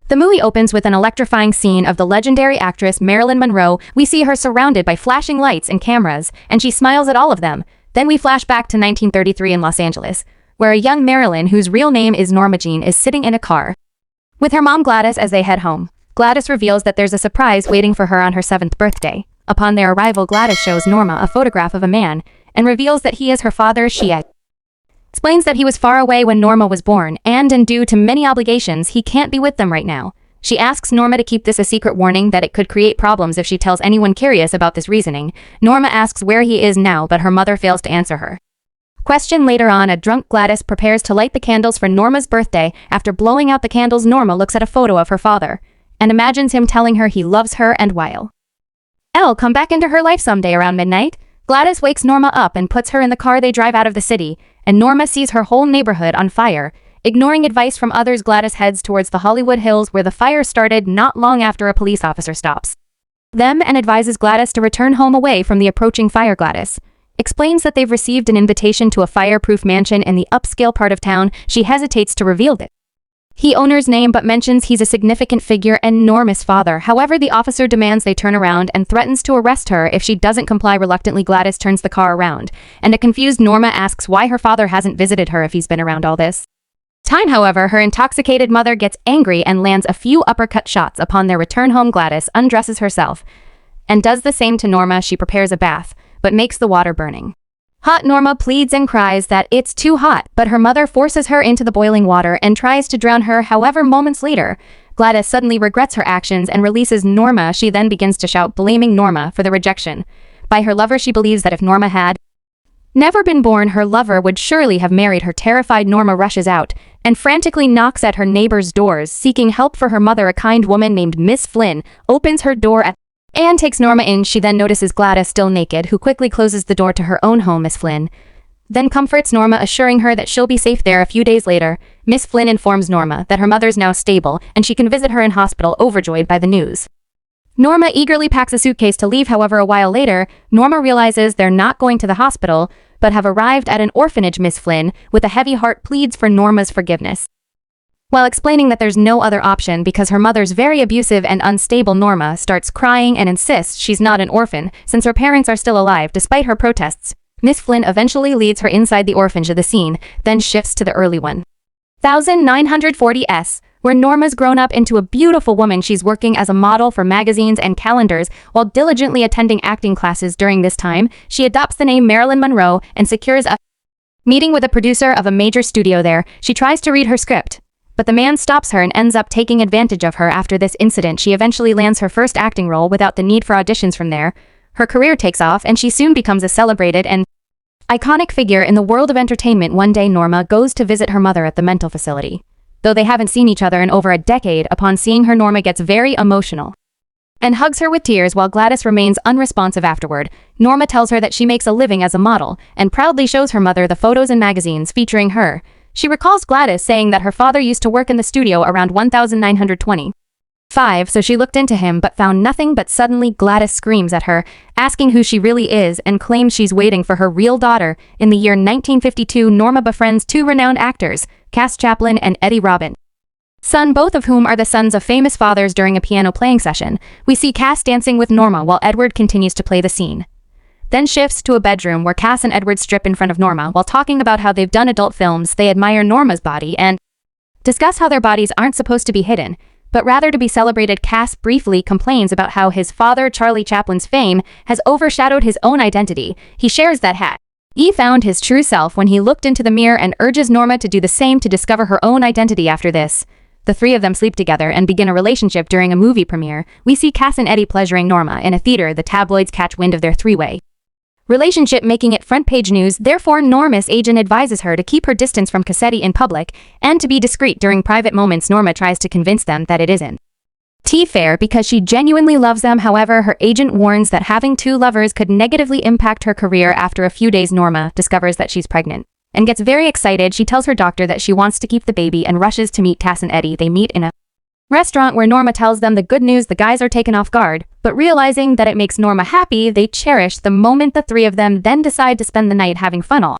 The movie opens with an electrifying scene of the legendary actress Marilyn Monroe. We see her surrounded by flashing lights and cameras, and she smiles at all of them. Then we flash back to 1933 in Los Angeles, where a young Marilyn, whose real name is Norma Jean, is sitting in a car with her mom Gladys as they head home. Gladys reveals that there's a surprise waiting for her on her 7th birthday. Upon their arrival, Gladys shows Norma a photograph of a man and reveals that he is her father. She explains that he was far away when Norma was born, and due to many obligations, he can't be with them right now. She asks Norma to keep this a secret, warning that it could create problems if she tells anyone curious about this reasoning. Norma asks where he is now, but her mother fails to answer her question. Later on, a drunk Gladys prepares to light the candles for Norma's birthday. After blowing out the candles, Norma looks at a photo of her father and imagines him telling her he loves her and while I'll come back into her life someday. Around midnight, Gladys wakes Norma up and puts her in the car. They drive out of the city, and Norma sees her whole neighborhood on fire. Ignoring advice from others, Gladys heads towards the Hollywood Hills, where the fire started not long after a police officer stops them and advises Gladys to return home away from the approaching fire. Gladys explains that they've received an invitation to a fireproof mansion in the upscale part of town. She hesitates to reveal the owner's name, but mentions he's a significant figure and Norma's father. However, the officer demands they turn around and threatens to arrest her if she doesn't comply. Reluctantly, Gladys turns the car around, and a confused Norma asks why her father hasn't visited her if he's been around all this time. However, her intoxicated mother gets angry and lands a few uppercut shots. Upon their return home, Gladys undresses herself and does the same to Norma. She prepares a bath, but makes the water burning hot. Norma pleads and cries that it's too hot, but her mother forces her into the boiling water and tries to drown her. However, moments later, Gladys suddenly regrets her actions and releases Norma. She then begins to shout, blaming Norma for the rejection by her lover. She believes that if Norma had never been born, her lover would surely have married her. Terrified, Norma rushes out and frantically knocks at her neighbor's doors, seeking help for her mother. A kind woman named Miss Flynn opens her door and takes Norma in. She then notices Gladys still naked, who quickly closes the door to her own home. Miss Flynn then comforts Norma, assuring her that she'll be safe there. A few days later, Miss Flynn informs Norma that her mother's now stable and she can visit her in hospital. Overjoyed by the news, Norma eagerly packs a suitcase to leave. However, a while later, Norma realizes they're not going to the hospital, but have arrived at an orphanage. Miss Flynn, with a heavy heart, pleads for Norma's forgiveness, while explaining that there's no other option because her mother's very abusive and unstable. Norma starts crying and insists she's not an orphan since her parents are still alive. Despite her protests, Miss Flynn eventually leads her inside the orphanage. The scene then shifts to the early 1940s, where Norma's grown up into a beautiful woman. She's working as a model for magazines and calendars while diligently attending acting classes. During this time, she adopts the name Marilyn Monroe and secures a meeting with a producer of a major studio there. She tries to read her script, but the man stops her and ends up taking advantage of her. After this incident, she eventually lands her first acting role without the need for auditions. From there, her career takes off and she soon becomes a celebrated and iconic figure in the world of entertainment. One day, Norma goes to visit her mother at the mental facility. Though they haven't seen each other in over a decade, upon seeing her, Norma gets very emotional and hugs her with tears, while Gladys remains unresponsive. Afterward, Norma tells her that she makes a living as a model and proudly shows her mother the photos and magazines featuring her. She recalls Gladys saying that her father used to work in the studio around 1925, so she looked into him but found nothing. But suddenly Gladys screams at her, asking who she really is, and claims she's waiting for her real daughter. In the year 1952, Norma befriends two renowned actors, Cass Chaplin and Eddie Robinson, both of whom are the sons of famous fathers. During a piano playing session, we see Cass dancing with Norma while Edward continues to play. The scene then shifts to a bedroom where Cass and Edward strip in front of Norma while talking about how they've done adult films. They admire Norma's body and discuss how their bodies aren't supposed to be hidden, but rather to be celebrated. Cass briefly complains about how his father, Charlie Chaplin's fame, has overshadowed his own identity. He shares that he found his true self when he looked into the mirror and urges Norma to do the same to discover her own identity. After this, the three of them sleep together and begin a relationship. During a movie premiere, we see Cass and Eddie pleasuring Norma in a theater. The tabloids catch wind of their three-way relationship, making it front-page news. Therefore, Norma's agent advises her to keep her distance from Cassetti in public and to be discreet. During private moments, Norma tries to convince them that it isn't fair because she genuinely loves them. However, her agent warns that having two lovers could negatively impact her career. After a few days, Norma discovers that she's pregnant and gets very excited. She tells her doctor that she wants to keep the baby and rushes to meet Cass and Eddie. They meet in a restaurant where Norma tells them the good news. The guys are taken off guard, but realizing that it makes Norma happy, they cherish the moment. The three of them then decide to spend the night having fun.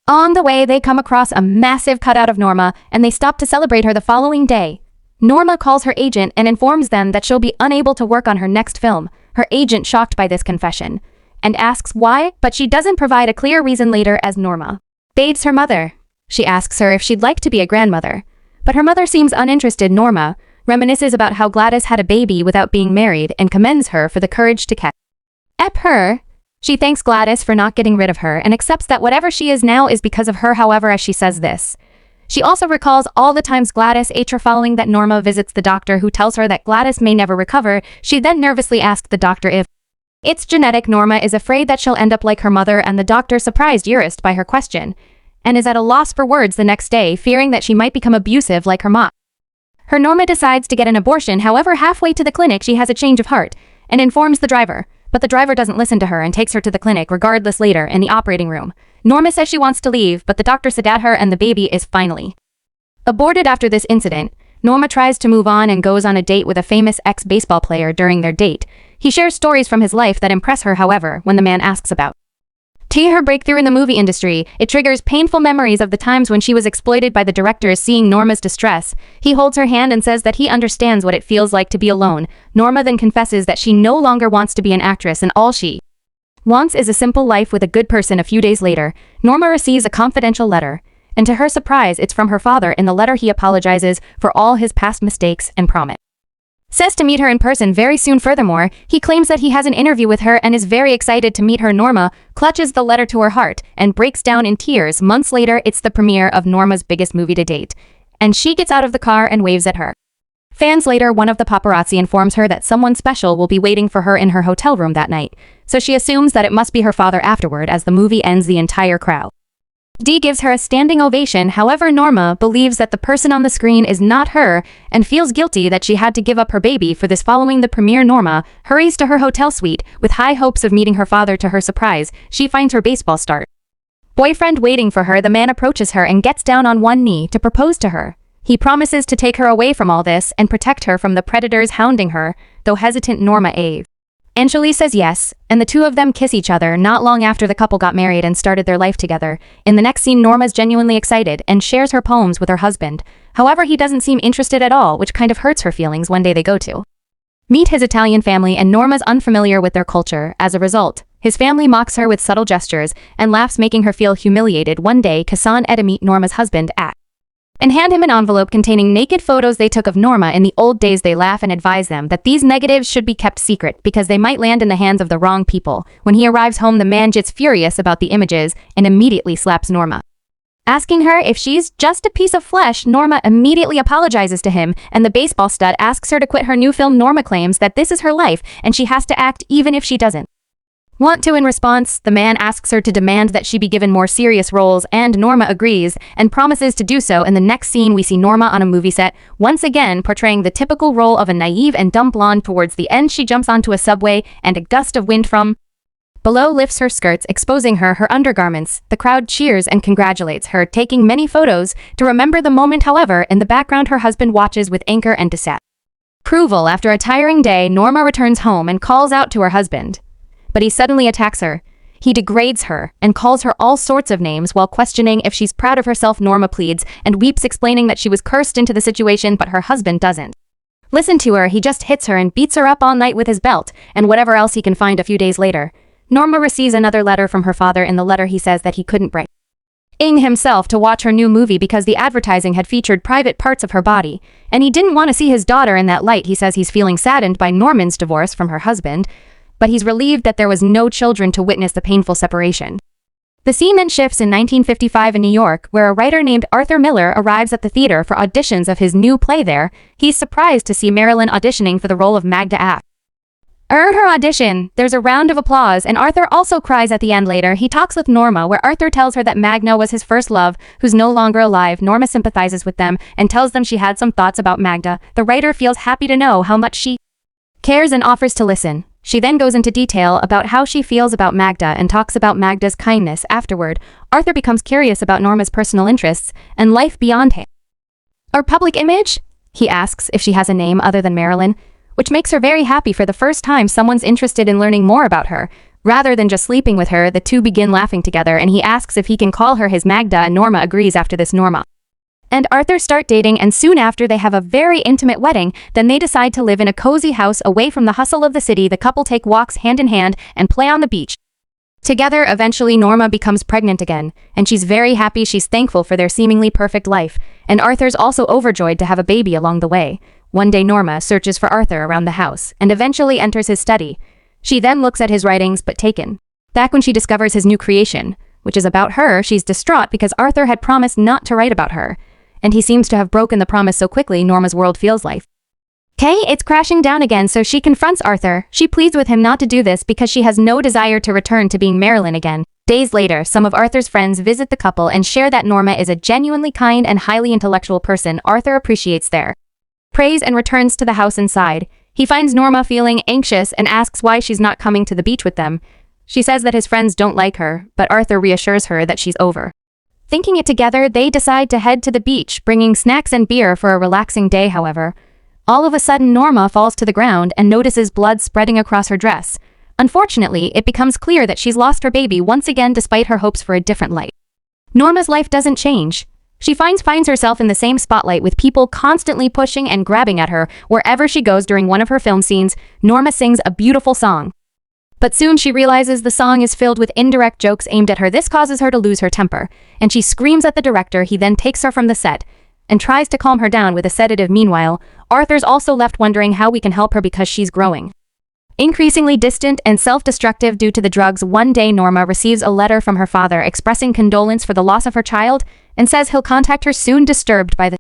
On the way, they come across a massive cutout of Norma, and they stop to celebrate her. The following day, Norma calls her agent and informs them that she'll be unable to work on her next film, her agent shocked by this confession, and asks why, but she doesn't provide a clear reason later as Norma bathes her mother. She asks her if she'd like to be a grandmother, but her mother seems uninterested. Norma reminisces about how Gladys had a baby without being married and commends her for the courage to keep her. She thanks Gladys for not getting rid of her and accepts that whatever she is now is because of her. However, as she says this, she also recalls all the times Gladys ate her following that Norma visits the doctor, who tells her that Gladys may never recover. She then nervously asks the doctor if it's genetic. Norma is afraid that she'll end up like her mother, and the doctor, surprised by her question, and is at a loss for words the next day, fearing that she might become abusive like her mom. Her Norma decides to get an abortion. However, halfway to the clinic she has a change of heart and informs the driver, but the driver doesn't listen to her and takes her to the clinic regardless. Later, in the operating room, Norma says she wants to leave, but the doctor sedates her and the baby is finally aborted. After this incident, Norma tries to move on and goes on a date with a famous ex-baseball player. During their date, he shares stories from his life that impress her. However, when the man asks about her breakthrough in the movie industry, it triggers painful memories of the times when she was exploited by the directors. Seeing Norma's distress, he holds her hand and says that he understands what it feels like to be alone. Norma then confesses that she no longer wants to be an actress and all she wants is a simple life with a good person. A few days later, Norma receives a confidential letter, and to her surprise, it's from her father. In the letter, he apologizes for all his past mistakes and says to meet her in person very soon. Furthermore, he claims that he has an interview with her and is very excited to meet her. Norma clutches the letter to her heart and breaks down in tears. Months later, it's the premiere of Norma's biggest movie to date, and she gets out of the car and waves at her fans. Later, one of the paparazzi informs her that someone special will be waiting for her in her hotel room that night, so she assumes that it must be her father. Afterward, as the movie ends, the entire crowd gives her a standing ovation. However, Norma believes that the person on the screen is not her and feels guilty that she had to give up her baby for this. Following the premiere, Norma hurries to her hotel suite with high hopes of meeting her father. To her surprise, she finds her baseball star boyfriend waiting for her. The man approaches her and gets down on one knee to propose to her. He promises to take her away from all this and protect her from the predators hounding her, though hesitant. Norma eventually says yes, and the two of them kiss each other. Not long after, the couple got married and started their life together. In the next scene, Norma's genuinely excited and shares her poems with her husband. However, he doesn't seem interested at all, which kind of hurts her feelings. One day they go to meet his Italian family, and Norma's unfamiliar with their culture. As a result, his family mocks her with subtle gestures and laughs, making her feel humiliated. One day, Kassan Eda meet Norma's husband and hand him an envelope containing naked photos they took of Norma in the old days. They laugh and advise them that these negatives should be kept secret because they might land in the hands of the wrong people. When he arrives home, the man gets furious about the images and immediately slaps Norma, asking her if she's just a piece of flesh. Norma immediately apologizes to him, and the baseball stud asks her to quit her new film. Norma claims that this is her life and she has to act even if she doesn't want to. In response, the man asks her to demand that she be given more serious roles, and Norma agrees and promises to do so. In the next scene, we see Norma on a movie set, once again portraying the typical role of a naive and dumb blonde. Towards the end, she jumps onto a subway and a gust of wind from below lifts her skirts, exposing her undergarments. The crowd cheers and congratulates her, taking many photos to remember the moment. However, in the background, her husband watches with anger and disapproval. After a tiring day, Norma returns home and calls out to her husband, but he suddenly attacks her. He degrades her and calls her all sorts of names while questioning if she's proud of herself. Norma pleads and weeps, explaining that she was cursed into the situation, but her husband doesn't listen to her. He just hits her and beats her up all night with his belt and whatever else he can find. A few days later, Norma receives another letter from her father. In the letter, he says that he couldn't bring himself to watch her new movie because the advertising had featured private parts of her body, and he didn't want to see his daughter in that light. He says he's feeling saddened by Norman's divorce from her husband, but he's relieved that there was no children to witness the painful separation. The scene then shifts in 1955 in New York, where a writer named Arthur Miller arrives at the theater for auditions of his new play. There, he's surprised to see Marilyn auditioning for the role of Magda after her audition. There's a round of applause, and Arthur also cries at the end. Later, he talks with Norma, where Arthur tells her that Magda was his first love, who's no longer alive. Norma sympathizes with them and tells them she had some thoughts about Magda. The writer feels happy to know how much she cares and offers to listen. She then goes into detail about how she feels about Magda and talks about Magda's kindness. Afterward, Arthur becomes curious about Norma's personal interests and life beyond him. Her public image? He asks if she has a name other than Marilyn, which makes her very happy. For the first time, someone's interested in learning more about her. Rather than just sleeping with her, the two begin laughing together, and he asks if he can call her his Magda, and Norma agrees. After this, Norma and Arthur start dating, and soon after they have a very intimate wedding. Then they decide to live in a cozy house away from the hustle of the city. The couple take walks hand in hand and play on the beach together. Eventually, Norma becomes pregnant again, and she's very happy. She's thankful for their seemingly perfect life, and Arthur's also overjoyed to have a baby along the way. One day, Norma searches for Arthur around the house and eventually enters his study. She then looks at his writings, but taken back when she discovers his new creation, which is about her. She's distraught because Arthur had promised not to write about her, and he seems to have broken the promise so quickly. Norma's world feels like it's crashing down again, so she confronts Arthur. She pleads with him not to do this because she has no desire to return to being Marilyn again. Days later, some of Arthur's friends visit the couple and share that Norma is a genuinely kind and highly intellectual person. Arthur appreciates their praise and returns to the house. Inside, he finds Norma feeling anxious and asks why she's not coming to the beach with them. She says that his friends don't like her, but Arthur reassures her that she's over thinking it. Together, they decide to head to the beach, bringing snacks and beer for a relaxing day. However, all of a sudden, Norma falls to the ground and notices blood spreading across her dress. Unfortunately, it becomes clear that she's lost her baby once again despite her hopes for a different life. Norma's life doesn't change. She finds herself in the same spotlight, with people constantly pushing and grabbing at her wherever she goes. During one of her film scenes, Norma sings a beautiful song, but soon she realizes the song is filled with indirect jokes aimed at her. This causes her to lose her temper, and she screams at the director. He then takes her from the set and tries to calm her down with a sedative. Meanwhile, Arthur's also left wondering how we can help her because she's growing increasingly distant and self-destructive due to the drugs. One day, Norma receives a letter from her father expressing condolence for the loss of her child and says he'll contact her soon. Disturbed by the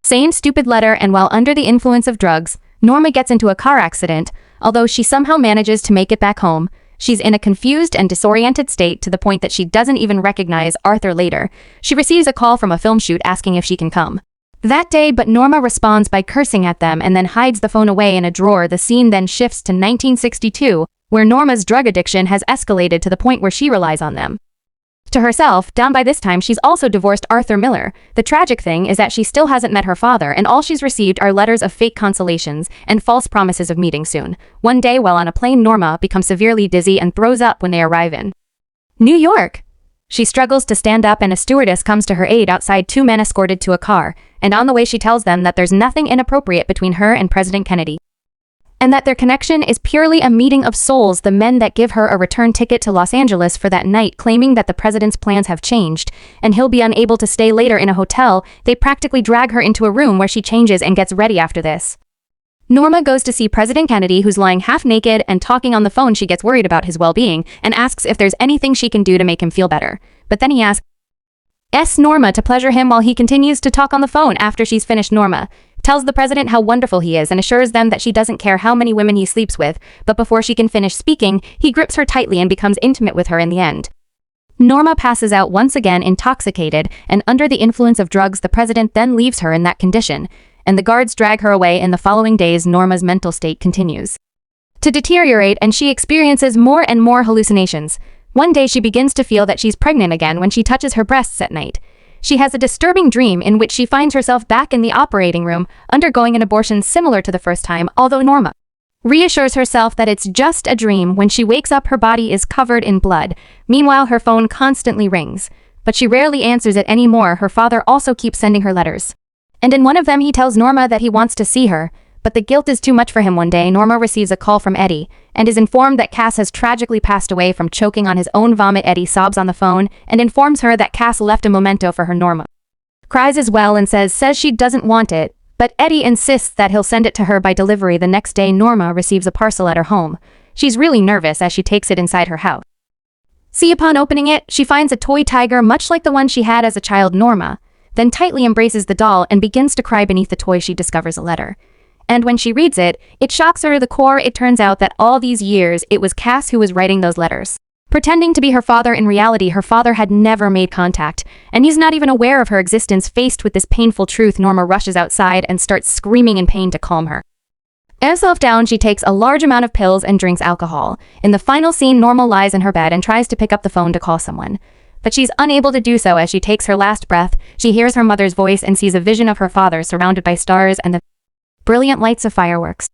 same stupid letter and while under the influence of drugs, Norma gets into a car accident. Although she somehow manages to make it back home, she's in a confused and disoriented state to the point that she doesn't even recognize Arthur. Later, she receives a call from a film shoot asking if she can come that day, but Norma responds by cursing at them and then hides the phone away in a drawer. The scene then shifts to 1962, where Norma's drug addiction has escalated to the point where she relies on them to herself. Down by this time, she's also divorced Arthur Miller. The tragic thing is that she still hasn't met her father, and all she's received are letters of fake consolations and false promises of meeting soon. One day, while on a plane, Norma becomes severely dizzy and throws up when they arrive in New York. She struggles to stand up, and a stewardess comes to her aid outside. Two men escorted to a car, and on the way she tells them that there's nothing inappropriate between her and President Kennedy, and that their connection is purely a meeting of souls. The men that give her a return ticket to Los Angeles for that night, claiming that the president's plans have changed and he'll be unable to stay later in a hotel. They practically drag her into a room where she changes and gets ready. After this, Norma goes to see President Kennedy, who's lying half naked and talking on the phone. She gets worried about his well-being and asks if there's anything she can do to make him feel better. But then he asks Norma to pleasure him while he continues to talk on the phone. After she's finished, Norma tells the president how wonderful he is and assures them that she doesn't care how many women he sleeps with. But before she can finish speaking, he grips her tightly and becomes intimate with her. In the end, Norma passes out once again, intoxicated and under the influence of drugs. The president then leaves her in that condition, and the guards drag her away. In the following days, Norma's mental state continues to deteriorate, and she experiences more and more hallucinations. One day, she begins to feel that she's pregnant again when she touches her breasts at night. She has a disturbing dream in which she finds herself back in the operating room, undergoing an abortion similar to the first time. Although Norma reassures herself that it's just a dream, when she wakes up, her body is covered in blood. Meanwhile, her phone constantly rings, but she rarely answers it anymore. Her father also keeps sending her letters, and in one of them he tells Norma that he wants to see her, but the guilt is too much for him. One day, Norma receives a call from Eddie and is informed that Cass has tragically passed away from choking on his own vomit. Eddie sobs on the phone and informs her that Cass left a memento for her. Norma cries as well and says she doesn't want it, but Eddie insists that he'll send it to her by delivery. The next day, Norma receives a parcel at her home. She's really nervous as she takes it inside her house. Upon opening it, she finds a toy tiger much like the one she had as a child. Norma then tightly embraces the doll and begins to cry. Beneath the toy, she discovers a letter, and when she reads it, it shocks her to the core. It turns out that all these years, it was Cass who was writing those letters, pretending to be her father. In reality, her father had never made contact, and he's not even aware of her existence. Faced with this painful truth, Norma rushes outside and starts screaming in pain. To calm herself down, she takes a large amount of pills and drinks alcohol. In the final scene, Norma lies in her bed and tries to pick up the phone to call someone, but she's unable to do so. As she takes her last breath, she hears her mother's voice and sees a vision of her father surrounded by stars and the brilliant lights of fireworks.